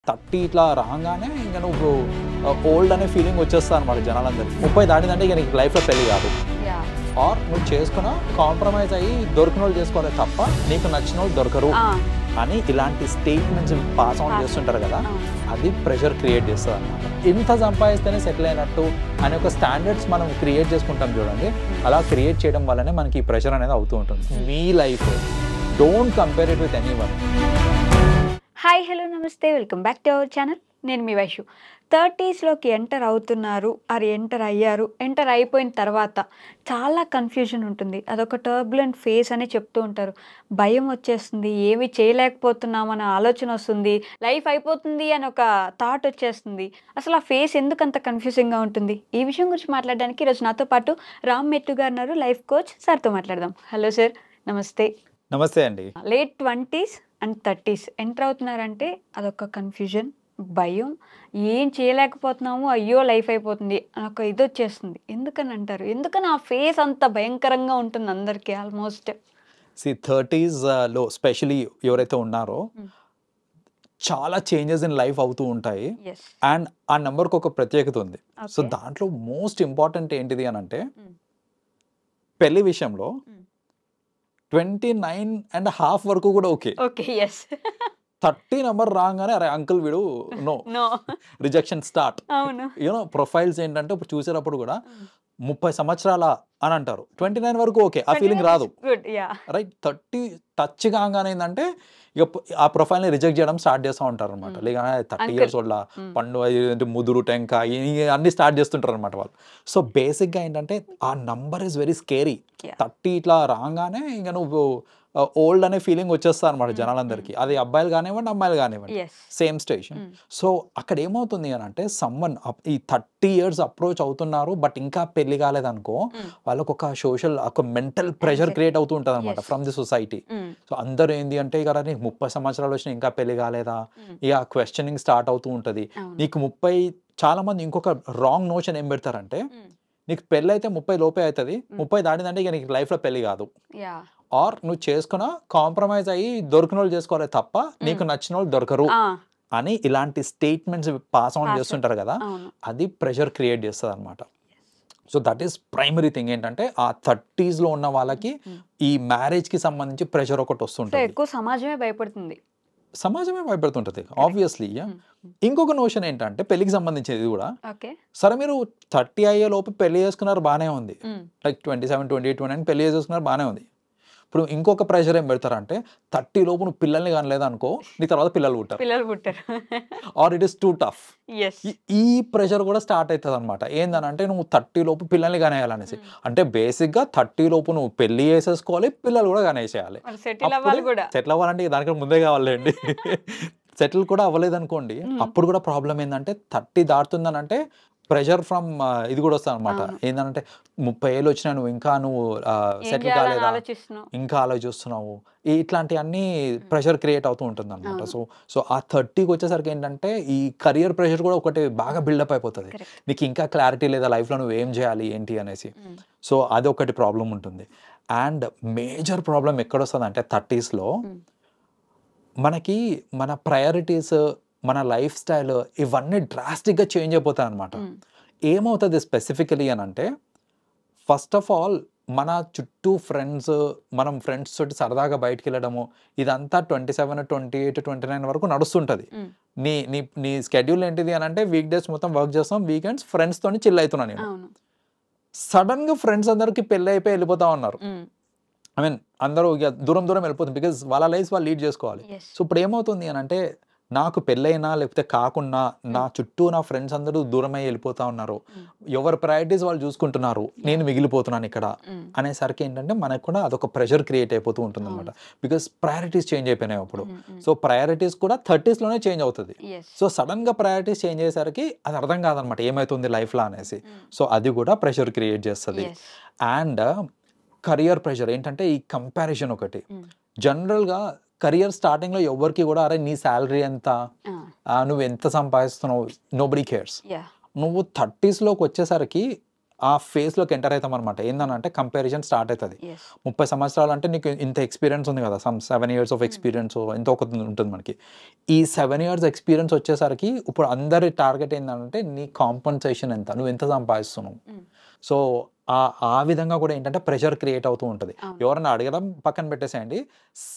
30 ఇట్లా రాగానే ఇంకా నువ్వు ఓల్డ్ అనే ఫీలింగ్ వచ్చేస్తా అనమాట జనాలందరికీ. 30 దాటిందంటే ఇక నీకు లైఫ్లో పెళ్లి కాదు. ఆర్ నువ్వు చేసుకున్నా కాంప్రమైజ్ అయ్యి దొరికిన వాళ్ళు చేసుకోవాలి తప్ప నీకు నచ్చిన వాళ్ళు దొరకరు అని ఇలాంటి స్టేట్మెంట్స్ పాస్ ఆన్ చేస్తుంటారు కదా, అది ప్రెషర్ క్రియేట్ చేస్తుంది అనమాట. ఇంత సంపాదిస్తేనే సెటిల్ అయినట్టు అనే ఒక స్టాండర్డ్స్ మనం క్రియేట్ చేసుకుంటాం చూడండి, అలా క్రియేట్ చేయడం వల్లనే మనకి ఈ ప్రెషర్ అనేది అవుతూ ఉంటుంది. మీ life don't compare it with anyone. Hi hello నమస్తే, welcome back to our channel. నేను మీ వైషు. 30స్లోకి ఎంటర్ అవుతున్నారు, అది ఎంటర్ అయ్యారు. ఎంటర్ అయిపోయిన తర్వాత చాలా కన్ఫ్యూజన్ ఉంటుంది. అదొక టర్బులెంట్ ఫేస్ అని చెప్తూ ఉంటారు. భయం వచ్చేస్తుంది, ఏమీ చేయలేకపోతున్నామన్న ఆలోచన వస్తుంది, లైఫ్ అయిపోతుంది అని ఒక థాట్ వచ్చేస్తుంది. అసలు ఆ ఫేస్ ఎందుకు అంత కన్ఫ్యూజింగ్గా ఉంటుంది? ఈ విషయం గురించి మాట్లాడడానికి ఈరోజు నాతో పాటు రామ్ మెట్టు గారు ఉన్నారు, లైఫ్ కోచ్. సార్తో మాట్లాడదాం. హలో సార్, నమస్తే. నమస్తే అండి. Late 20s and 30s enter అవుతున్నారంటే అదొక కన్ఫ్యూజన్, భయం, ఏం చేయలేకపోతున్నాము, అయ్యో లైఫ్ అయిపోతుంది అని ఒక ఇది వచ్చేస్తుంది. ఎందుకని అంటారు? ఎందుకని ఆ ఫేస్ అంత భయంకరంగా ఉంటుంది అందరికీ ఆల్మోస్ట్? 30sలో స్పెషలీ ఎవరైతే ఉన్నారో చాలా చేంజెస్ ఇన్ లైఫ్ అవుతూ ఉంటాయి. అండ్ ఆ నెంబర్కి ఒక ప్రత్యేకత ఉంది. సో దాంట్లో మోస్ట్ ఇంపార్టెంట్ ఏంటిది అని అంటే, పెళ్లి విషయంలో 29.5 వరకు కూడా ఓకే. 30 నెంబర్ రాగానే అరే అంకుల్ వీడు no rejection start. You know profiles ఏంటంటే ఇప్పుడు చూసేటప్పుడు కూడా 30 సంవత్సరాల అని అంటారు, 29 వరకు ఓకే, ఆ ఫీలింగ్ రాదు. రైట్, 30 టచ్ కాగానే ఏంటంటే ఇక ఆ ప్రొఫైల్ని రిజెక్ట్ చేయడం స్టార్ట్ చేస్తూ ఉంటారు అనమాట. లేక 30 years ఓల్డ్ పండు ముదురు టెంక అన్ని స్టార్ట్ చేస్తుంటారు అనమాట వాళ్ళు. సో బేసిక్గా ఏంటంటే ఆ నంబర్ ఇస్ వెరీ స్కేరీ. 30 ఇట్లా రాగానే ఇంకా నువ్వు ఓల్డ్ అనే ఫీలింగ్ వచ్చేస్తా అనమాట జనాలందరికీ. అది అబ్బాయిలు కానివ్వండి అమ్మాయిలు కానివ్వండి, సేమ్ స్టేషన్. సో అక్కడ ఏమవుతుంది అని అంటే, సమ్మన్ ఈ 30 years అప్రోచ్ అవుతున్నారు బట్ ఇంకా పెళ్లి కాలేదనుకో, వాళ్ళకు ఒక సోషల్ ఒక మెంటల్ ప్రెషర్ క్రియేట్ అవుతూ ఉంటుంది అనమాట ఫ్రమ్ ది సొసైటీ. సో అందరూ ఏంది అంటే ఇక నీకు 30 సంవత్సరాలు వచ్చినా ఇంకా పెళ్లి కాలేదా, ఇక క్వశ్చనింగ్ స్టార్ట్ అవుతూ ఉంటుంది. నీకు 30 చాలా మంది ఇంకొక రాంగ్ నోషన్ ఏం పెడతారంటే, నీకు పెళ్ళి అయితే 30 లోపే అవుతుంది, 30 దాటిందంటే ఇక నీకు లైఫ్లో పెళ్లి కాదు. ఆర్ నువ్వు చేసుకున్నా కాంప్రమైజ్ అయ్యి దొరికిన వాళ్ళు చేసుకోవాలి తప్ప నీకు నచ్చిన వాళ్ళు దొరకరు అని ఇలాంటి స్టేట్మెంట్స్ పాస్ ఆన్ చేస్తుంటారు కదా, అది ప్రెషర్ క్రియేట్ చేస్తుంది అనమాట. So that is primary thing. ఏంటంటే ఆ 30sలో ఉన్న వాళ్ళకి ఈ మ్యారేజ్కి సంబంధించి ప్రెషర్ ఒకటి వస్తుంటుంది. ఎక్కువ సమాజమే భయపడుతుంది. సమాజమే భయపడుతుంటుంది ఆబ్వియస్లీ. ఇంకొక నోషన్ ఏంటంటే పెళ్లికి సంబంధించి కూడా, సరే మీరు 30 అయ్యే లోపు పెళ్లి చేసుకున్నారు బాగానే ఉంది, లైక్ 27, 28, 29 పెళ్లి చేసుకున్నారు బాగానే ఉంది. ఇప్పుడు ఇంకొక ప్రెషర్ ఏం పెడతారంటే, 30 లోపు నువ్వు పిల్లల్ని కానీ లేదనుకో నీ తర్వాత పిల్లలు పుట్టారు, or it is too tough. ఈ ప్రెషర్ కూడా స్టార్ట్ అవుతుంది అనమాట. ఏందనంటే నువ్వు 30 లోపు పిల్లల్ని కానేయాలనేసి. అంటే బేసిక్గా 30 లోపు నువ్వు పెళ్లి చేసేసుకోవాలి, పిల్లలు కూడా కానేసేయాలి. సెటిల్ అవ్వాలంటే దానికంటే ముందే కావాలండి. సెటిల్ కూడా అవ్వలేదు అనుకోండి, అప్పుడు కూడా ప్రాబ్లం ఏంటంటే 30 దాటుతుందనంటే ప్రెషర్ ఫ్రమ్ ఇది కూడా వస్తుంది అనమాట. ఏంటంటే 30 ఏళ్ళు వచ్చినా నువ్వు ఇంకా సెటిల్ కాలేదా, ఇంకా ఆలోచిస్తున్నావు, ఇట్లాంటి అన్ని ప్రెషర్ క్రియేట్ అవుతూ ఉంటుంది అనమాట. సో ఆ 30కి వచ్చేసరికి ఏంటంటే ఈ కెరియర్ ప్రెషర్ కూడా ఒకటి బాగా బిల్డప్ అయిపోతుంది. నీకు ఇంకా క్లారిటీ లేదా లైఫ్లో నువ్వు ఏం చేయాలి ఏంటి అనేసి. సో అది ఒకటి ప్రాబ్లం ఉంటుంది. అండ్ మేజర్ ప్రాబ్లం ఎక్కడొస్తుంది అంటే 30sలో మనకి మన ప్రయారిటీస్, మన లైఫ్ స్టైల్ ఇవన్నీ డ్రాస్టిక్గా చేంజ్ అయిపోతాయి అనమాట. ఏమవుతుంది స్పెసిఫికలీ అని అంటే, ఫస్ట్ ఆఫ్ ఆల్ మన చుట్టూ ఫ్రెండ్స్, మనం ఫ్రెండ్స్ తోటి సరదాగా బయటకు వెళ్ళడము, ఇదంతా 27, 28, 29 వరకు నడుస్తుంటుంది. నీ నీ నీ స్కెడ్యూల్ ఏంటిది అని అంటే, వీక్ డేస్ మొత్తం వర్క్ చేస్తాం, వీకెండ్స్ ఫ్రెండ్స్తో చిల్ అవుతున్నాను నేను. సడన్గా ఫ్రెండ్స్ అందరికి పెళ్ళి అయిపోయి వెళ్ళిపోతా ఉన్నారు. ఐ మీన్ అందరూ ఇక దూరం వెళ్ళిపోతుంది, బికాజ్ వాళ్ళ లైఫ్ వాళ్ళు లీడ్ చేసుకోవాలి. సో ఇప్పుడు ఏమవుతుంది అని అంటే, నాకు పెళ్ళైనా లేకపోతే కాకుండా నా చుట్టూ నా ఫ్రెండ్స్ అందరూ దూరమై వెళ్ళిపోతా ఉన్నారు, ఎవరి ప్రయారిటీస్ వాళ్ళు చూసుకుంటున్నారు, నేను మిగిలిపోతున్నాను ఇక్కడ అనేసరికి ఏంటంటే మనకు కూడా అదొక ప్రెషర్ క్రియేట్ అయిపోతూ ఉంటుంది అనమాట. బికాస్ ప్రయారిటీస్ చేంజ్ అయిపోయినాయి అప్పుడు. సో ప్రయారిటీస్ కూడా 30sలోనే చేంజ్ అవుతుంది. సో సడన్గా ప్రయారిటీస్ చేంజ్ అయ్యేసరికి అది అర్థం కాదనమాట ఏమవుతుంది లైఫ్లో అనేసి. సో అది కూడా ప్రెషర్ క్రియేట్ చేస్తుంది. అండ్ కెరియర్ ప్రెషర్ ఏంటంటే ఈ కంపారిజన్ ఒకటి. జనరల్గా కెరియర్ స్టార్టింగ్లో ఎవరికి కూడా అరే నీ శాలరీ ఎంత, నువ్వు ఎంత సంపాదిస్తున్నావు, నోబడీ కేర్స్. నువ్వు 30sలోకి వచ్చేసరికి ఆ ఫేజ్లోకి ఎంటర్ అవుతాం అనమాట. ఏంటంటే కంపారిజన్ స్టార్ట్ అవుతుంది. Yes. 30 సంవత్సరాలు అంటే నీకు ఇంత ఎక్స్పీరియన్స్ ఉంది కదా, 7 years ఆఫ్ ఎక్స్పీరియన్స్ ఎంతో ఒక ఉంటుంది మనకి. ఈ 7 years ఎక్స్పీరియన్స్ వచ్చేసరికి ఇప్పుడు అందరి టార్గెట్ ఏంటంటే నీ కాంపన్సేషన్ ఎంత, నువ్వు ఎంత సంపాదిస్తున్నావు. సో ఆ విధంగా కూడా ఏంటంటే ప్రెషర్ క్రియేట్ అవుతూ ఉంటుంది. ఎవరన్నా అడగడం పక్కన పెట్టేసేయండి,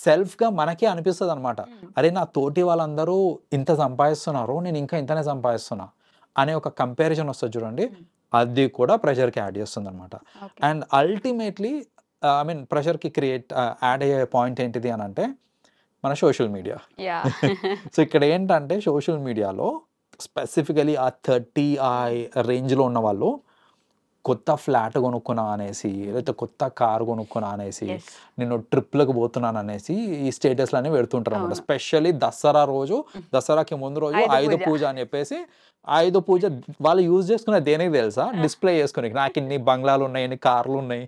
సెల్ఫ్గా మనకే అనిపిస్తుంది అనమాట, అరే నా తోటి వాళ్ళందరూ ఇంత సంపాదిస్తున్నారు, నేను ఇంకా ఇంతనే సంపాదిస్తున్నా అనే ఒక కంపారిజన్ వస్తుంది చూడండి, అది కూడా ప్రెషర్కి యాడ్ చేస్తుంది అనమాట. అండ్ అల్టిమేట్లీ ఐ మీన్ ప్రెషర్కి యాడ్ అయ్యే పాయింట్ ఏంటిది అని అంటే మన సోషల్ మీడియా. సో ఇక్కడ ఏంటంటే సోషల్ మీడియాలో స్పెసిఫికలీ ఆ 30 ఆ రేంజ్లో ఉన్న వాళ్ళు కొత్త ఫ్లాట్ కొనుక్కున్నా అనేసి, లేకపోతే కొత్త కారు కొనుక్కున్నా అనేసి, నేను ట్రిప్లకు పోతున్నాను అనేసి ఈ స్టేటస్లు అనేవి పెడుతుంటారు అనమాట. స్పెషల్లీ దసరా రోజు, దసరాకి ముందు రోజు ఆయుధ పూజ అని చెప్పేసి, ఆయుధ పూజ వాళ్ళు యూజ్ చేసుకునే దేనికి తెలుసా, డిస్ప్లే చేసుకునే, నాకు ఇన్ని బంగ్లాలు ఉన్నాయి, ఇన్ని కార్లు ఉన్నాయి,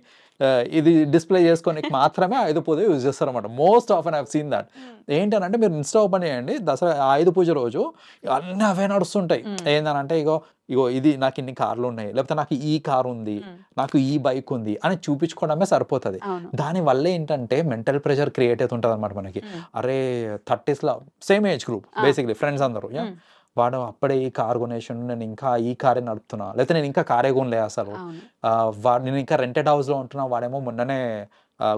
ఇది డిస్ప్లే చేసుకోనికి మాత్రమే ఆయుధ పూజ యూజ్ చేస్తారు అనమాట. Most often I have seen that. ఏంటనంటే మీరు ఇన్స్టా ఓపెన్ చేయండి, దసరా ఆయుధ పూజ రోజు అన్నీ అవే నడుస్తుంటాయి. ఏంటనంటే ఇగో ఇది నాకు ఇన్ని కార్లు ఉన్నాయి, లేకపోతే నాకు ఈ కార్ ఉంది, నాకు ఈ బైక్ ఉంది అని చూపించుకోవడమే సరిపోతుంది. దానివల్ల ఏంటంటే మెంటల్ ప్రెషర్ క్రియేట్ అవుతుంటుంది అనమాట మనకి. అరే 30s same age group basically friends అందరూ, వాడు అప్పుడే ఈ కార్ కొనేసాను, నేను ఇంకా ఈ కారే నడుపుతున్నా, లేకపోతే నేను ఇంకా కారే కొనలే అసలు, వాడు నేను ఇంకా రెంటెడ్ హౌస్లో ఉంటున్నా, వాడేమో మొన్ననే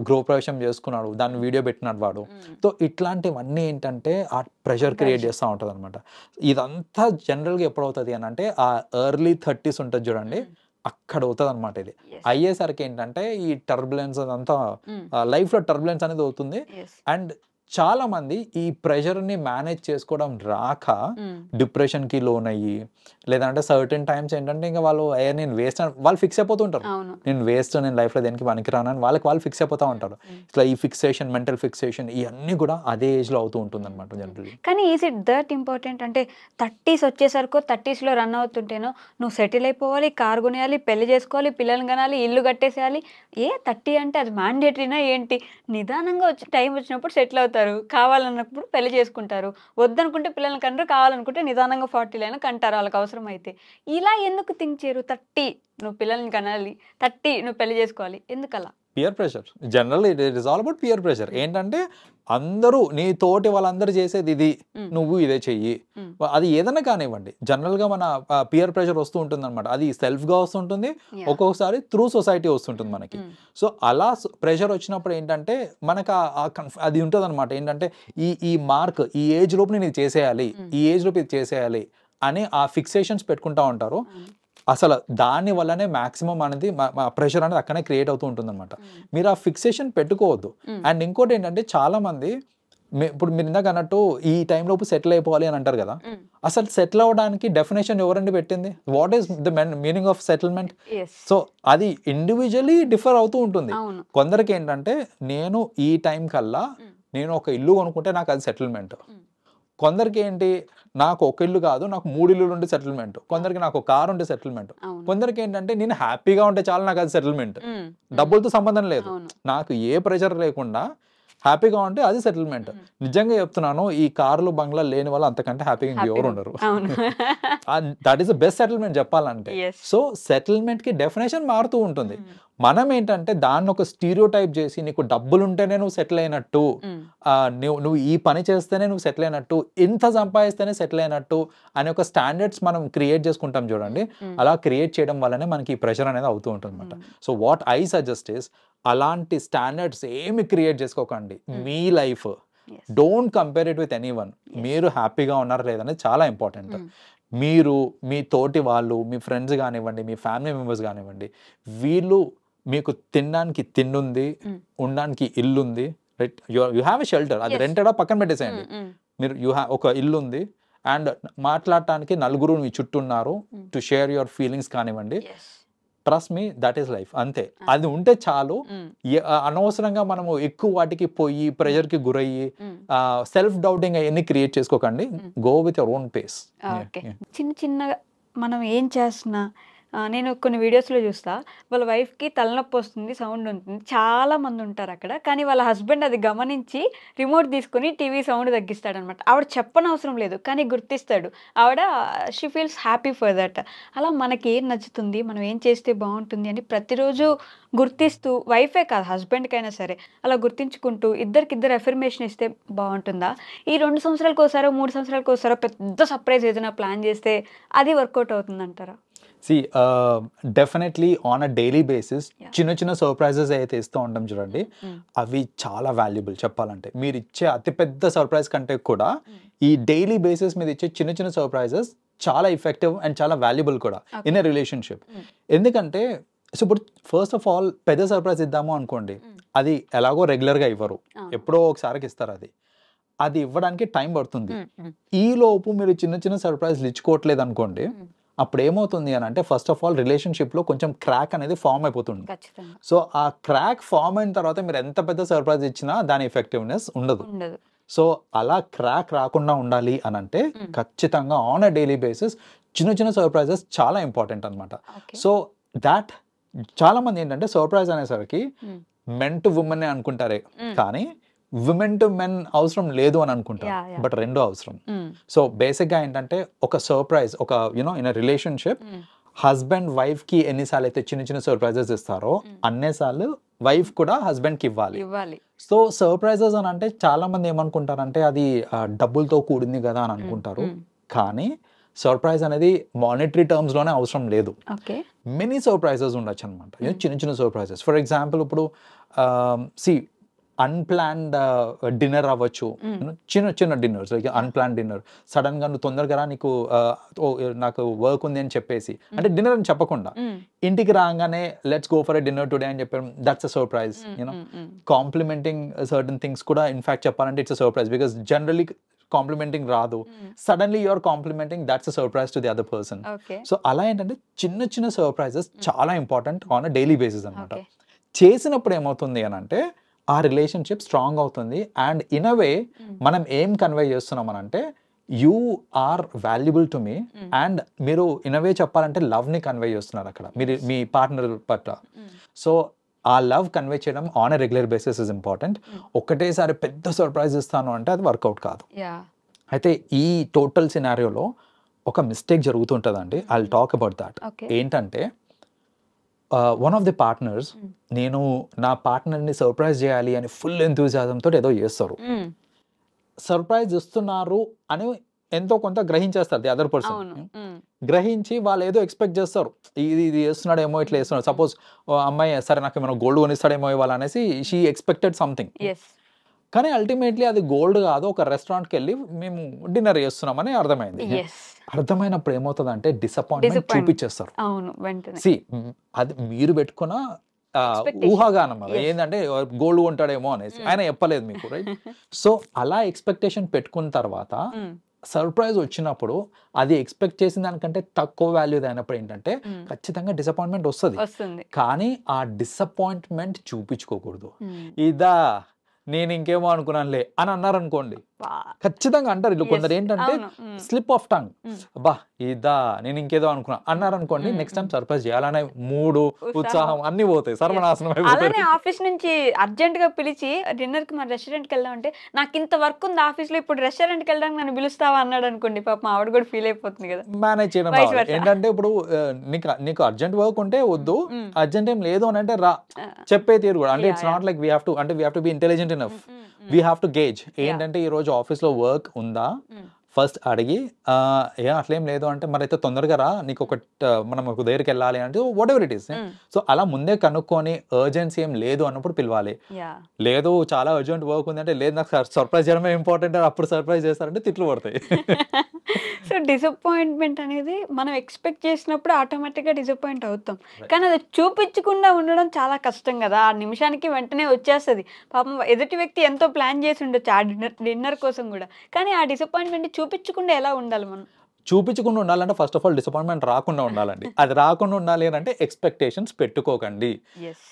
గృహప్రవేశం చేసుకున్నాడు, దాన్ని వీడియో పెట్టినాడు వాడు. సో ఇట్లాంటివన్నీ ఏంటంటే ఆ ప్రెషర్ క్రియేట్ చేస్తూ ఉంటుంది అనమాట. ఇదంతా జనరల్గా ఎప్పుడవుతుంది అని అంటే ఆ ఎర్లీ 30s ఉంటుంది చూడండి, అక్కడ అవుతుంది అనమాట. ఇది అయ్యేసరికి ఏంటంటే ఈ టర్బులెన్స్ అదంతా లైఫ్లో టర్బులెన్స్ అనేది అవుతుంది. అండ్ చాలా మంది ఈ ప్రెషర్ని మేనేజ్ చేసుకోవడం రాక డిప్రెషన్కి లోన్ అయ్యి, లేదంటే సర్టెన్ టైమ్స్ ఏంటంటే ఇంకా వాళ్ళు నేను వేస్ట్ వాళ్ళు ఫిక్స్ అయిపోతుంటారు, నేను వేస్ట్, నేను లైఫ్లో దేనికి పనికిరానని వాళ్ళు ఫిక్స్ అయిపోతూ ఉంటారు. ఇట్లా ఈ ఫిక్సేషన్, మెంటల్ ఫిక్సేషన్ ఇవన్నీ కూడా అదే ఏజ్లో అవుతూ ఉంటుంది అనమాట జనరల్లీ. కానీ ఈజ్ ఇట్ దట్ ఇంపార్టెంట్ అంటే 30s వచ్చేసరికి 30sలో రన్ అవుతుంటేనో నువ్వు సెటిల్ అయిపోవాలి, కారు కొనేయాలి, పెళ్లి చేసుకోవాలి, పిల్లల్ని కనాలి, ఇల్లు కట్టేసేయాలి, 30 అంటే అది మ్యాండేటరీనా ఏంటి? నిదానంగా వచ్చి టైం వచ్చినప్పుడు సెటిల్ అవుతారు, కావాలన్నప్పుడు పెళ్లి చేసుకుంటారు, వద్దనుకుంటే పిల్లల్ని కంటారు, కావాలనుకుంటే నిదానంగా 40 అయినా కంటారు వాళ్ళకి అవసరం అయితే. ఇలా ఎందుకు థింక్ చేయరు? 30 నువ్వు పిల్లల్ని కనాలి, 30 నువ్వు పెళ్లి చేసుకోవాలి, ఎందుకలా? Peer pressure. General it is all about peer pressure. ఏంటంటే అందరూ నీ తోటి వాళ్ళందరూ చేసేది ఇది, నువ్వు ఇదే చెయ్యి, అది ఏదైనా కానివ్వండి. జనరల్గా మన పియర్ ప్రెషర్ వస్తూ ఉంటుంది అనమాట. అది సెల్ఫ్గా వస్తుంటుంది, ఒక్కొక్కసారి త్రూ సొసైటీ వస్తుంటుంది మనకి. సో అలా ప్రెషర్ వచ్చినప్పుడు ఏంటంటే మనకు అది ఉంటుంది అనమాట. ఏంటంటే ఈ మార్క్, ఈ ఏజ్ లోపు నేను ఇది చేసేయాలి, ఈ ఏజ్ లోపు ఇది చేసేయాలి అని ఆ ఫిక్సేషన్స్ పెట్టుకుంటా ఉంటారు. అసలు దాని వల్లనే మాక్సిమం అనేది ప్రెషర్ అనేది అక్కడే క్రియేట్ అవుతూ ఉంటుంది అనమాట. మీరు ఆ ఫిక్సేషన్ పెట్టుకోవద్దు. అండ్ ఇంకోటి ఏంటంటే చాలా మంది ఇప్పుడు మీరు ఇందాక అన్నట్టు ఈ టైంలోపు సెటిల్ అయిపోవాలి అని అంటారు కదా, అసలు సెటిల్ అవ్వడానికి డెఫినేషన్ ఎవరండి పెట్టింది? What is the meaning of settlement? So అది ఇండివిజువల్లీ డిఫర్ అవుతూ ఉంటుంది. కొందరికి ఏంటంటే నేను ఈ టైం కల్లా నేను ఒక ఇల్లు కొనుక్కుంటే నాకు అది సెటిల్మెంట్. కొందరికి ఏంటి, నాకు ఒక ఇల్లు కాదు, నాకు 3 ఇల్లులు ఉంటే సెటిల్మెంట్. కొందరికి నాకు ఒక కారు ఉంటే సెటిల్మెంట్. కొందరికి ఏంటంటే నేను హ్యాపీగా ఉంటే చాలు, నాకు అది సెటిల్మెంట్, డబ్బులతో సంబంధం లేదు, నాకు ఏ ప్రెషర్ లేకుండా హ్యాపీగా ఉంటే అది సెటిల్మెంట్. నిజంగా చెప్తున్నాను, ఈ కార్లు బంగ్లా లేని వాళ్ళు అంతకంటే హ్యాపీగా ఎవరు ఉండరు. That is the best settlement చెప్పాలంటే. సో సెటిల్మెంట్ కి డెఫినేషన్ మారుతూ ఉంటుంది. మనం ఏంటంటే దాన్ని ఒక స్టీరియో టైప్ చేసి నీకు డబ్బులు ఉంటేనే నువ్వు సెటిల్ అయినట్టు, నువ్వు ఈ పని చేస్తేనే నువ్వు సెటిల్ అయినట్టు, ఇంత సంపాదిస్తేనే సెటిల్ అయినట్టు అనే ఒక స్టాండర్డ్స్ మనం క్రియేట్ చేసుకుంటాం చూడండి. అలా క్రియేట్ చేయడం వల్లనే మనకి ఈ ప్రెషర్ అనేది అవుతూ ఉంటుంది అనమాట. So what I suggest is, అలాంటి స్టాండర్డ్స్ ఏమి క్రియేట్ చేసుకోకండి. మీ life don't compare it with anyone. మీరు హ్యాపీగా ఉన్నారా లేదనేది చాలా ఇంపార్టెంట్. మీరు మీ తోటి వాళ్ళు, మీ ఫ్రెండ్స్ కానివ్వండి, మీ ఫ్యామిలీ మెంబర్స్ కానివ్వండి, వీళ్ళు మీకు తినడానికి తిండుంది, ఉండడానికి ఇల్లుంది, right, you have a shelter. అది రెంటెడా పక్కన పెట్టేసేయండి. మీరు ఒక ఇల్లు ఉంది అండ్ మాట్లాడటానికి నలుగురు మీ చుట్టూ ఉన్నారు, టు షేర్ యువర్ ఫీలింగ్స్ కానివ్వండి. Trust me, that is life. అంతే, అది ఉంటే చాలు. అనవసరంగా మనము ఎక్కువ వాటికి పోయి ప్రెషర్కి గురయ్యి సెల్ఫ్ డౌటింగ్ అవన్నీ క్రియేట్ చేసుకోకండి. Go with your own face. చిన్న చిన్నగా మనం ఏం చేస్తున్నా నేను కొన్ని వీడియోస్లో చూస్తా, వాళ్ళ వైఫ్కి తలనొప్పి వస్తుంది, సౌండ్ ఉంటుంది, చాలా మంది ఉంటారు అక్కడ, కానీ వాళ్ళ హస్బెండ్ అది గమనించి రిమోట్ తీసుకొని టీవీ సౌండ్ తగ్గిస్తాడనమాట. ఆవిడ చెప్పనవసరం లేదు, కానీ గుర్తిస్తాడు. ఆవిడ she feels happy for that. అలా మనకి ఏం నచ్చుతుంది, మనం ఏం చేస్తే బాగుంటుంది అని ప్రతిరోజు గుర్తిస్తూ, వైఫే కాదు హస్బెండ్కైనా సరే అలా గుర్తించుకుంటూ ఇద్దరికిద్దరు ఎఫర్మేషన్ ఇస్తే బాగుంటుందా? ఈ 2 సంవత్సరాలకు ఒకసారో 3 సంవత్సరాలకు ఒకసారో పెద్ద సర్ప్రైజ్ ఏదైనా ప్లాన్ చేస్తే అది వర్కౌట్ అవుతుందంటారా? Definitely on a daily basis చిన్న చిన్న సర్ప్రైజెస్ అయితే ఇస్తూ ఉంటాం చూడండి, అవి చాలా వాల్యుబుల్. చెప్పాలంటే మీరు ఇచ్చే అతిపెద్ద సర్ప్రైజ్ కంటే కూడా ఈ డైలీ బేసిస్ మీద ఇచ్చే చిన్న చిన్న సర్ప్రైజెస్ చాలా ఎఫెక్టివ్ అండ్ చాలా వాల్యుబుల్ కూడా ఇన్ ఎ రిలేషన్షిప్. ఎందుకంటే సో ఇప్పుడు ఫస్ట్ ఆఫ్ ఆల్ పెద్ద సర్ప్రైజ్ ఇద్దాము అనుకోండి, అది ఎలాగో రెగ్యులర్గా ఇవ్వరు, ఎప్పుడో ఒకసారికి ఇస్తారు. అది ఇవ్వడానికి టైం పడుతుంది. ఈ లోపు మీరు చిన్న చిన్న సర్ప్రైజ్లు ఇచ్చుకోవట్లేదు అనుకోండి, అప్పుడు ఏమవుతుంది అని అంటే ఫస్ట్ ఆఫ్ ఆల్ రిలేషన్షిప్లో కొంచెం క్రాక్ అనేది ఫామ్ అయిపోతుంది. సో ఆ క్రాక్ ఫామ్ అయిన తర్వాత మీరు ఎంత పెద్ద సర్ప్రైజ్ ఇచ్చినా దాని ఎఫెక్టివ్నెస్ ఉండదు. సో అలా క్రాక్ రాకుండా ఉండాలి అని అంటే ఖచ్చితంగా ఆన్ అ డైలీ బేసిస్ చిన్న చిన్న సర్ప్రైజెస్ చాలా ఇంపార్టెంట్ అనమాట. సో దాట్ చాలా మంది ఏంటంటే సర్ప్రైజ్ అనేసరికి మెన్ టు ఉమెన్ అనుకుంటారే, కానీ విమెన్ టు మెన్ అవసరం లేదు అని అనుకుంటారు, బట్ రెండు అవసరం. సో బేసిక్గా ఏంటంటే ఒక సర్ప్రైజ్, ఒక you know in a relationship husband wife కి ఎన్నిసార్లు అయితే చిన్న చిన్న సర్ప్రైజెస్ ఇస్తారో అన్నిసార్లు వైఫ్ కూడా హస్బెండ్ కి ఇవ్వాలి. సో సర్ప్రైజెస్ అని అంటే చాలా మంది ఏమనుకుంటారంటే అది డబ్బులతో కూడింది కదా అని అనుకుంటారు, కానీ సర్ప్రైజ్ అనేది మానిటరీ టర్మ్స్ లోనే అవసరం లేదు. మెనీ సర్ప్రైజెస్ ఉండొచ్చు అనమాట, చిన్న చిన్న సర్ప్రైజెస్. ఫర్ ఎగ్జాంపుల్ ఇప్పుడు అన్ప్లాన్డ్ డిన్నర్ అవ్వచ్చు, చిన్న చిన్న dinners, like unplanned dinner. Sudden గా నువ్వు తొందరగా నీకు నాకు వర్క్ ఉంది అని చెప్పేసి, అంటే డిన్నర్ అని చెప్పకుండా ఇంటికి రాగానే let's go for a dinner today అని చెప్పారు, that's a surprise. You know complimenting certain things కూడా ఇన్ఫాక్ట్ చెప్పాలంటే it's a surprise, because generally complimenting రాదు, suddenly you're complimenting, that's a surprise to the other person. So అలా ఏంటంటే చిన్న చిన్న surprises చాలా important on a daily basis అనమాట. చేసినప్పుడు ఏమవుతుంది అని అంటే ఆ రిలేషన్షిప్ స్ట్రాంగ్ అవుతుంది. అండ్ ఇన్ అ వే మనం ఏం కన్వే చేస్తున్నాం అని అంటే you are valuable to me, and మీరు ఇన్ అ వే చెప్పాలంటే లవ్ ని కన్వే చేస్తున్నారు అక్కడ మీరు మీ పార్ట్నర్ పట్ల. సో ఆ లవ్ కన్వే చేయడం on a regular basis is important. ఒక్కటేసారి పెద్ద సర్ప్రైజ్ ఇస్తాను అంటే అది వర్కౌట్ కాదు. అయితే ఈ టోటల్ సినారియోలో ఒక మిస్టేక్ జరుగుతుంటుందండి, I will talk about that. ఏంటంటే వన్ ఆఫ్ ది పార్ట్నర్స్, నేను నా పార్ట్నర్ని సర్ప్రైజ్ చేయాలి అని ఫుల్ ఎంతూజియాజంతో ఏదో చేస్తారు, సర్ప్రైజ్ ఇస్తున్నారు అని ఎంతో కొంత గ్రహించేస్తారు ది అదర్ పర్సన్. గ్రహించి వాళ్ళు ఏదో ఎక్స్పెక్ట్ చేస్తారు, ఇది చేస్తున్నాడేమో, ఇట్లా చేస్తున్నాడు. సపోజ్ అమ్మాయి సరే నాకు ఏమైనా గోల్డ్ కొనిస్తాడేమో ఇవ్వాలి అనేసి షీ ఎక్స్పెక్టెడ్ సంథింగ్, కానీ అల్టిమేట్లీ అది గోల్డ్ కాదు, ఒక రెస్టారెంట్కి వెళ్ళి మేము డిన్నర్ చేస్తున్నామని అర్థమైంది. అర్థమైనప్పుడు ఏమవుతుంది అంటే డిసప్పాయింట్మెంట్ చూపించేస్తారు. అది మీరు పెట్టుకున్న ఊహాగానం, ఏంటంటే గోల్డ్ కొంటాడేమో అనేసి, ఆయన చెప్పలేదు మీకు, రైట్? సో అలా ఎక్స్పెక్టేషన్ పెట్టుకున్న తర్వాత సర్ప్రైజ్ వచ్చినప్పుడు అది ఎక్స్పెక్ట్ చేసిన దానికంటే తక్కువ వాల్యూ అయినప్పుడు ఏంటంటే ఖచ్చితంగా డిసప్పాయింట్మెంట్ వస్తుంది. కానీ ఆ డిసప్పాయింట్మెంట్ చూపించుకోకూడదు. ఇదా నేను ఇంకేమో అనుకున్నానులే అని అన్నారు అనుకోండి, ఖచ్చితంగా అంటారు. ఇల్లు కొందరు ఏంటంటే స్లిప్ ఆఫ్ టంగ్, అబ్బా ఇదా నేను ఇంకేదో అనుకున్నా అన్నారు అనుకోండి, నెక్స్ట్ టైం సర్ప్రైజ్ చేయాలనే మూడు ఉత్సాహం అన్ని పోతాయి, సర్వనాశనం అయిపోతాయి. ఆఫీస్ నుంచి అర్జెంట్ గా పిలిచి డిన్నర్ కి మన రెస్టారెంట్ కి వెళ్దాం అంటే నాకు ఇంత వర్క్ ఉంది ఆఫీస్ లో, ఇప్పుడు రెస్టారెంట్ కి వెళ్ళడానికి నన్ను పిలుస్తావా అన్నాడు అనుకోండి, పాపం ఆవిడ కూడా ఫీల్ అయిపోతుంది కదా. మేనేజ్ చేయడం ఏంటంటే ఇప్పుడు నీకు అర్జెంట్ వర్క్ ఉంటే వద్దు, అర్జెంట్ ఏం లేదు అని అంటే రా, చెప్పే తీరు కూడా. అంటే it's not like we have to be intelligent enough, we have to gauge. ఏంటంటే ఈ రోజు ఆఫీస్ లో వర్క్ ఉందా ఫస్ట్ అడిగి, అట్లేం లేదు అంటే మరి అయితే తొందరగా రా, నీకు మనం ఒక దగ్గరికి వెళ్ళాలి అంటే what ever it is. So అలా ముందే కనుక్కొని అర్జెన్సీ ఏం లేదు అన్నప్పుడు పిలవాలి. లేదు చాలా అర్జెంట్ వర్క్ ఉంది అంటే లేదు నాకు సర్ప్రైజ్ చేయడమే ఇంపార్టెంట్, అప్పుడు సర్ప్రైజ్ చేస్తారంటే తిట్లు పడతాయి. సో డిసప్పాయింట్మెంట్ అనేది మనం ఎక్స్పెక్ట్ చేసినప్పుడు ఆటోమేటిక్గా డిసప్పాయింట్ అవుతాం, కానీ అది చూపించకుండా ఉండడం చాలా కష్టం కదా. ఆ నిమిషానికి వెంటనే వచ్చేస్తుంది. పాపం ఎదుటి వ్యక్తి ఎంతో ప్లాన్ చేసి ఉండొచ్చు ఆ డిన్నర్ కోసం కూడా, కానీ ఆ డిసప్పాయింట్మెంట్ చూపించకుండా ఎలా ఉండాలి మనం? చూపించకుండా ఉండాలంటే ఫస్ట్ ఆఫ్ ఆల్ డిసప్పాయింట్మెంట్ రాకుండా ఉండాలండి. అది రాకుండా ఉండాలి అని అంటే ఎక్స్పెక్టేషన్స్ పెట్టుకోకండి.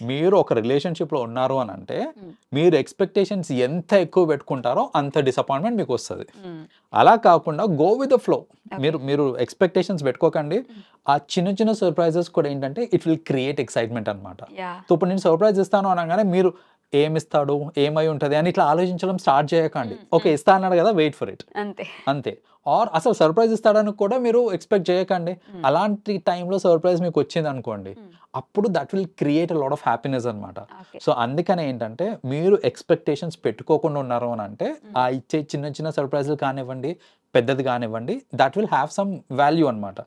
మీరు ఒక రిలేషన్షిప్లో ఉన్నారు అని అంటే మీరు ఎక్స్పెక్టేషన్స్ ఎంత ఎక్కువ పెట్టుకుంటారో అంత డిసప్పాయింట్మెంట్ మీకు వస్తుంది. అలా కాకుండా గో విత్ ద ఫ్లో. మీరు ఎక్స్పెక్టేషన్స్ పెట్టుకోకండి. ఆ చిన్న చిన్న సర్ప్రైజెస్ కూడా ఏంటంటే ఇట్ విల్ క్రియేట్ ఎక్సైట్మెంట్ అనమాట. సో ఇప్పుడు నేను సర్ప్రైజ్ ఇస్తాను అనగానే మీరు ఏమిస్తాడు, ఏమై ఉంటుంది అని ఇట్లా ఆలోచించడం స్టార్ట్ చేయకండి. ఓకే ఇస్తా అన్నాడు కదా, వెయిట్ ఫర్ ఇట్, అంతే. ఆర్ అసలు సర్ప్రైజ్ ఇస్తాడని కూడా మీరు ఎక్స్పెక్ట్ చేయకండి. అలాంటి టైంలో సర్ప్రైజ్ మీకు వచ్చింది అనుకోండి, అప్పుడు that will create a lot of happiness అనమాట. సో అందుకనే ఏంటంటే మీరు ఎక్స్పెక్టేషన్స్ పెట్టుకోకుండా ఉన్నారు అని అంటే ఆ ఇచ్చే చిన్న చిన్న సర్ప్రైజ్లు కానివ్వండి, పెద్దది కానివ్వండి, that will have some value అనమాట.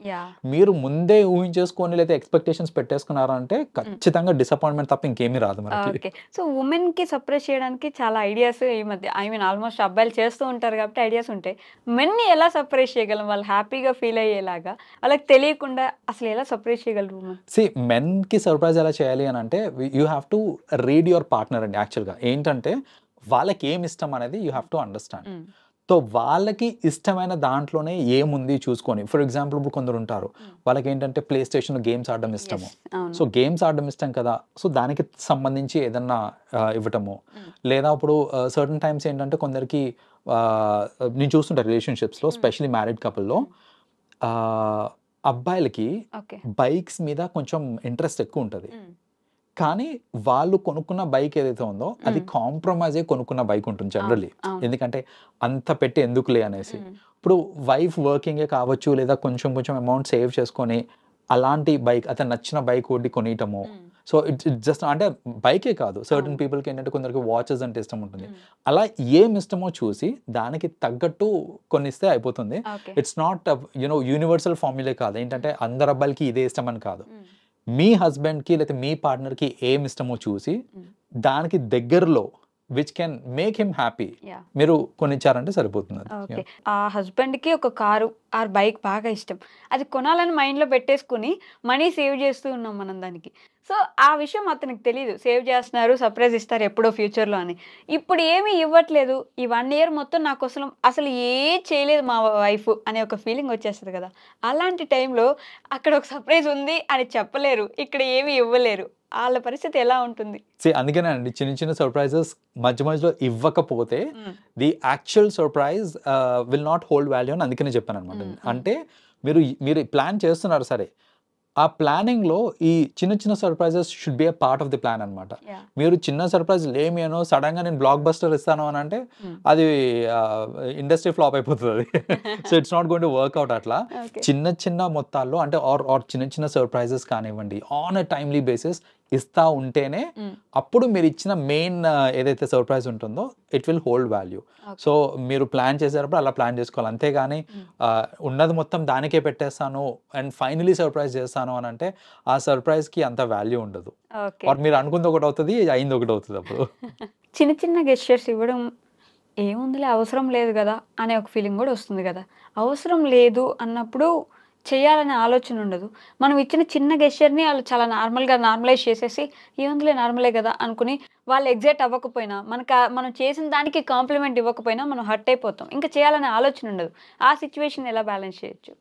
మీరు ముందే ఊహించేసుకొని లేదా ఎక్స్పెక్టేషన్స్ పెట్టేసుకున్నారంటే ఖచ్చితంగా డిసప్పాయింట్మెంట్ తప్ప ఇంకేమీ రాదు మనకి. సో ఉమెన్ కి సర్ప్రైజ్ చేయడానికి చాలా ఐడియాస్ ఈ మధ్య ఆల్మోస్ట్ అబ్బాయిలు చేస్తూ ఉంటారు కాబట్టి ఐడియాస్ ఉంటాయి. మెన్ ని ఎలా సర్ప్రైజ్ చేయగలం, వాళ్ళు హ్యాపీగా ఫీల్ అయ్యేలాగా, వాళ్ళకి తెలియకుండా అసలు ఎలా సర్ప్రైజ్ చేయగలరు ఉమెన్? సి మెన్ కి సర్ప్రైజ్ ఎలా చేయాలి అని అంటే you have to read your partner అండి. యాక్చువల్గా ఏంటంటే వాళ్ళకి ఏమి ఇష్టం అనేది you have to understand. So వాళ్ళకి ఇష్టమైన దాంట్లోనే ఏముంది చూసుకొని, ఫర్ ఎగ్జాంపుల్ ఇప్పుడు కొందరు ఉంటారు వాళ్ళకి ఏంటంటే ప్లే స్టేషన్ గేమ్స్ ఆడడం ఇష్టము. సో గేమ్స్ ఆడడం ఇష్టం కదా, సో దానికి సంబంధించి ఏదన్నా ఇవ్వటము. లేదా ఇప్పుడు సర్టన్ టైమ్స్ ఏంటంటే కొందరికి నేను చూస్తుంటా రిలేషన్షిప్స్లో, స్పెషలీ మ్యారీడ్ కపుల్లో అబ్బాయిలకి బైక్స్ మీద కొంచెం ఇంట్రెస్ట్ ఎక్కువ ఉంటుంది. కానీ వాళ్ళు కొనుక్కున్న బైక్ ఏదైతే ఉందో అది కాంప్రమైజ్ అయ్యి కొనుక్కున్న బైక్ ఉంటుంది జనరల్లీ. ఎందుకంటే అంత పెట్టి ఎందుకులే అనేసి. ఇప్పుడు వైఫ్ వర్కింగే కావచ్చు, లేదా కొంచెం కొంచెం అమౌంట్ సేవ్ చేసుకొని అలాంటి బైక్, అతను నచ్చిన బైక్ ఒకటి కొనియటము. సో ఇట్స్ జస్ట్ అంటే బైకే కాదు, సర్టన్ పీపుల్కి ఏంటంటే కొందరికి వాచెస్ అంటే ఇష్టం ఉంటుంది. అలా ఏం ఇష్టమో చూసి దానికి తగ్గట్టు కొనిస్తే అయిపోతుంది. ఇట్స్ నాట్ యూనివర్సల్ ఫార్ములే కాదు. ఏంటంటే అందరు అబ్బాయిలకి ఇదే ఇష్టం అని కాదు. మీ హస్బెండ్కి లేదా మీ పార్ట్నర్కి ఏం ఇష్టమో చూసి దానికి దగ్గరలో which can make him happy మీరు కొనిచ్చారంటే సరిపోతుంది. ఆ హస్బెండ్ కి ఒక కారు ఆర్ బైక్ బాగా ఇష్టం, అది కొనాలని మైండ్ లో పెట్టేసుకుని మనీ సేవ్ చేస్తూ ఉన్నాం మనం దానికి. సో ఆ విషయం అతనికి తెలియదు, సేవ్ చేస్తున్నారు, సర్ప్రైజ్ ఇస్తారు ఎప్పుడో ఫ్యూచర్లో అని. ఇప్పుడు ఏమీ ఇవ్వట్లేదు, ఈ 1 year మొత్తం నాకు అసలు ఏం చేయలేదు మా వైఫ్ అనే ఒక ఫీలింగ్ వచ్చేస్తుంది కదా. అలాంటి టైంలో అక్కడ ఒక సర్ప్రైజ్ ఉంది అని చెప్పలేరు, ఇక్కడ ఏమీ ఇవ్వలేరు, వాళ్ళ పరిస్థితి ఎలా ఉంటుంది? అందుకనే అండి చిన్న చిన్న సర్ప్రైజెస్ మధ్య మధ్యలో ఇవ్వకపోతే the actual surprise will not hold value అని అందుకనే చెప్పాను అనమాట. అంటే మీరు ప్లాన్ చేస్తున్నారు సరే, ఆ ప్లానింగ్లో ఈ చిన్న చిన్న surprises should be a part of the plan అనమాట. మీరు చిన్న సర్ప్రైజ్ లేమి అనో సడన్గా నేను బ్లాక్ బస్టర్ ఇస్తాను అని అంటే అది ఇండస్ట్రీ ఫ్లాప్ అయిపోతుంది. So it's not going to work out. అట్లా చిన్న చిన్న మొత్తాల్లో అంటే ఆర్ చిన్న చిన్న సర్ప్రైజెస్ కానివ్వండి ఆన్ ఎ టైమ్లీ బేసిస్ ఇస్తా ఉంటేనే అప్పుడు మీరు ఇచ్చిన మెయిన్ ఏదైతే సర్ప్రైజ్ ఉంటుందో it will hold value. So మీరు ప్లాన్ చేసేటప్పుడు అలా ప్లాన్ చేసుకోవాలి. అంతేగాని ఉన్నది మొత్తం దానికే పెట్టేస్తాను అండ్ ఫైనలీ సర్ప్రైజ్ చేస్తాను అని అంటే ఆ సర్ప్రైజ్కి అంత వాల్యూ ఉండదు. మీరు అనుకుంది ఒకటి అవుతుంది, అయింది ఒకటి అవుతుంది. అప్పుడు చిన్న చిన్న గెస్చర్స్ ఇవ్వడం ఏముందిలే అవసరం లేదు కదా అనే ఒక ఫీలింగ్ కూడా వస్తుంది కదా. అవసరం లేదు అన్నప్పుడు చేయాలనే ఆలోచన ఉండదు. మనం ఇచ్చిన చిన్న గెస్చర్ని వాళ్ళు చాలా నార్మలైజ్ చేసేసి ఏముందిలే నార్మలే కదా అనుకుని వాళ్ళు ఎగ్జైట్ అవ్వకపోయినా మనం చేసిన దానికి కాంప్లిమెంట్ ఇవ్వకపోయినా మనం హర్ట్ అయిపోతాం, ఇంకా చేయాలనే ఆలోచన ఉండదు. ఆ సిచ్యువేషన్ ఎలా బ్యాలెన్స్ చేయొచ్చు?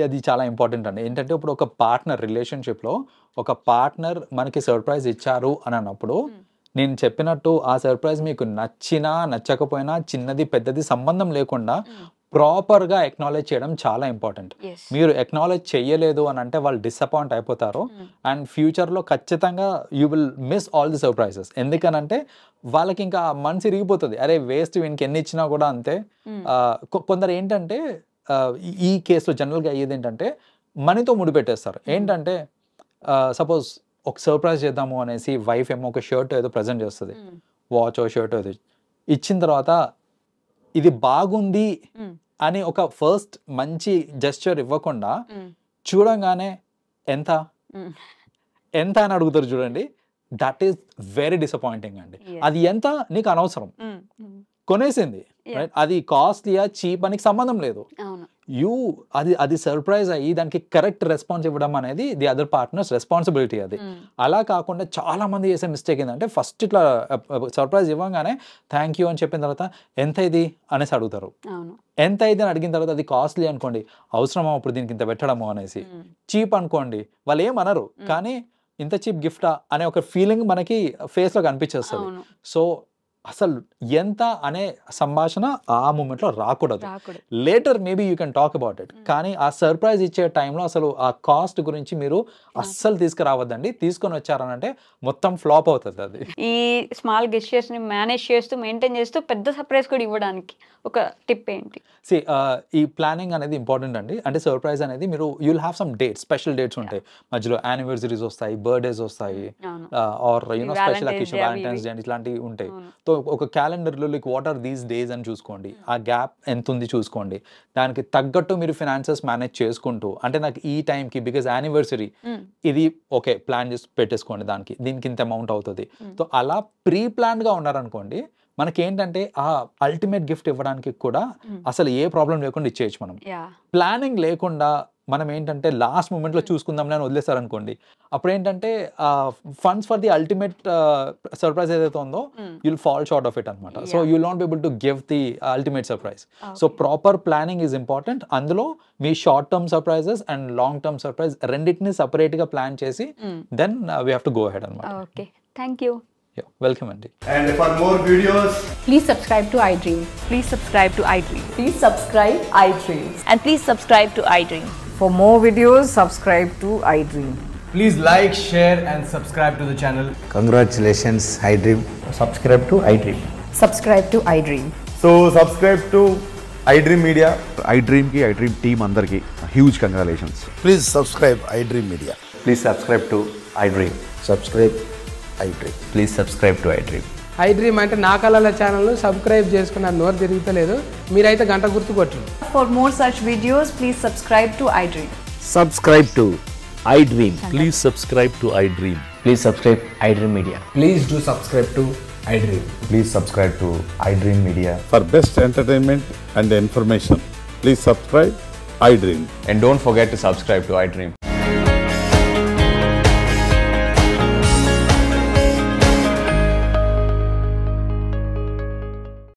అది చాలా ఇంపార్టెంట్ అండి. ఏంటంటే ఇప్పుడు ఒక పార్ట్నర్ రిలేషన్షిప్లో ఒక పార్ట్నర్ మనకి సర్ప్రైజ్ ఇచ్చారు అని అన్నప్పుడు నేను చెప్పినట్టు ఆ సర్ప్రైజ్ మీకు నచ్చినా నచ్చకపోయినా చిన్నది పెద్దది సంబంధం లేకుండా ప్రాపర్గా ఎక్నాలెడ్జ్ చేయడం చాలా ఇంపార్టెంట్. మీరు ఎక్నాలెడ్జ్ చేయలేదు అని అంటే వాళ్ళు డిసప్పాయింట్ అయిపోతారు అండ్ ఫ్యూచర్లో ఖచ్చితంగా you will miss all the surprises. ఎందుకనంటే వాళ్ళకి ఇంకా మనసు ఇరిగిపోతుంది, అరే వేస్ట్ వీనికి ఎన్ని ఇచ్చినా కూడా అంతే. కొందరు ఏంటంటే ఈ కేసులో జనరల్గా అయ్యేది ఏంటంటే మనీతో ముడిపెట్టేస్తారు. ఏంటంటే సపోజ్ ఒక సర్ప్రైజ్ చేద్దాము అనేసి వైఫ్ ఏమో ఒక షర్ట్ ఏదో ప్రజెంట్ చేస్తుంది, వాచ్ షర్ట్ ఏదో ఇచ్చిన తర్వాత ఇది బాగుంది అని ఒక ఫస్ట్ మంచి జెస్చర్ ఇవ్వకుండా చూడంగానే ఎంత ఎంత అని అడుగుతారు చూడండి. దట్ ఈస్ వెరీ డిసప్పాయింటింగ్ అండి. అది ఎంత నీకు అనవసరం, కొనేసింది అది కాస్ట్లీయా చీప్ అని సంబంధం లేదు. అది సర్ప్రైజ్ అయ్యి దానికి కరెక్ట్ రెస్పాన్స్ ఇవ్వడం అనేది ది అదర్ పార్ట్నర్స్ రెస్పాన్సిబిలిటీ. అది అలా కాకుండా చాలా మంది చేసే మిస్టేక్ ఏంటంటే ఫస్ట్ ఇట్లా సర్ప్రైజ్ ఇవ్వగానే థ్యాంక్ యూ అని చెప్పిన తర్వాత ఎంత ఇది అనేసి అడుగుతారు. ఎంత ఇది అని అడిగిన తర్వాత అది కాస్ట్లీ అనుకోండి, అవసరమా ఇప్పుడు దీనికి ఇంత పెట్టడము అనేసి. చీప్ అనుకోండి, వాళ్ళు ఏమనరు, కానీ ఇంత చీప్ గిఫ్టా అనే ఒక ఫీలింగ్ మనకి ఫేస్లో కనిపించేస్తుంది. సో అసలు ఎంత అనే సంభాషణ ఆ మూమెంట్లో రాకూడదు. Later maybe you can talk about it, కానీ ఆ సర్ప్రైజ్ ఇచ్చే టైంలో అసలు ఆ కాస్ట్ గురించి మీరు అస్సలు తీసుకురావద్దండి. తీసుకొని వచ్చారనంటే మొత్తం ఫ్లాప్ అవుతుంది. అది ఈ స్మాల్ గెస్చర్స్ ని మేనేజ్ చేస్తూ మెయింటైన్ చేస్తూ పెద్ద సర్ప్రైజ్ కూడా ఇవ్వడానికి ఒక టిప్ ఏంటి? ఈ ప్లానింగ్ అనేది ఇంపార్టెంట్ అండి. అంటే సర్ప్రైజ్ అనేది మీరు you'll have some dates, special dates ఉంటాయి మధ్యలో, యానివర్సరీస్ వస్తాయి, బర్త్డేస్ వస్తాయి, or you know special occasion, Valentine's Day ఇట్లాంటివి ఉంటాయి. సో ఒక క్యాలెండర్లో like what are these days అని చూసుకోండి, ఆ గ్యాప్ ఎంత ఉంది చూసుకోండి, దానికి తగ్గట్టు మీరు ఫినాన్సెస్ మేనేజ్ చేసుకుంటూ, అంటే నాకు ఈ టైంకి బికాజ్ యానివర్సరీ ఇది ఓకే ప్లాన్ చేసి పెట్టేసుకోండి, దీనికి ఇంత అమౌంట్ అవుతుంది. సో అలా ప్రీ ప్లాన్డ్గా ఉన్నారనుకోండి, మనకేంటంటే ఆ అల్టిమేట్ గిఫ్ట్ ఇవ్వడానికి కూడా అసలు ఏ ప్రాబ్లం లేకుండా ఇచ్చేయచ్చు. మనం ప్లానింగ్ లేకుండా మనం ఏంటంటే లాస్ట్ మూమెంట్లో చూసుకుందాంలే అని వదిలేస్తారనుకోండి, అప్పుడు ఏంటంటే funds for the ultimate surprise ఏదైతే ఉందో you'll fall short of it అనమాట. So you'll not be able to give the ultimate surprise. So proper planning is important. అందులో మీ short term surprises and long term surprise రెండింటిని సపరేట్గా plan చేసి then we have to go ahead అనమాట. Okay, thank you. Welcome, Andy. And for more videos, please subscribe to iDream. Please subscribe to iDream. Please subscribe iDream. And please subscribe to iDream. For more videos, subscribe to iDream. please like, share and subscribe to the channel. Congratulations, iDream. Subscribe to iDream. Subscribe to iDream. So subscribe to iDream Media. iDream ki iDream team andarki huge congratulations. Please subscribe iDream Media. Please subscribe to iDream. Subscribe iDream. Please subscribe to iDream. iDream అంటే నా కళల channel subscribe చేసుకున్న నోరు తిరుగుతలేదు, మీరైతే గంట గుర్తు కొట్టండి. For more such videos, please subscribe to iDream. Subscribe to iDream. Please subscribe to iDream. Please subscribe iDream Media. Please do subscribe to iDream. Please subscribe to iDream Media. For best entertainment and information, please subscribe iDream. And don't forget to subscribe to iDream.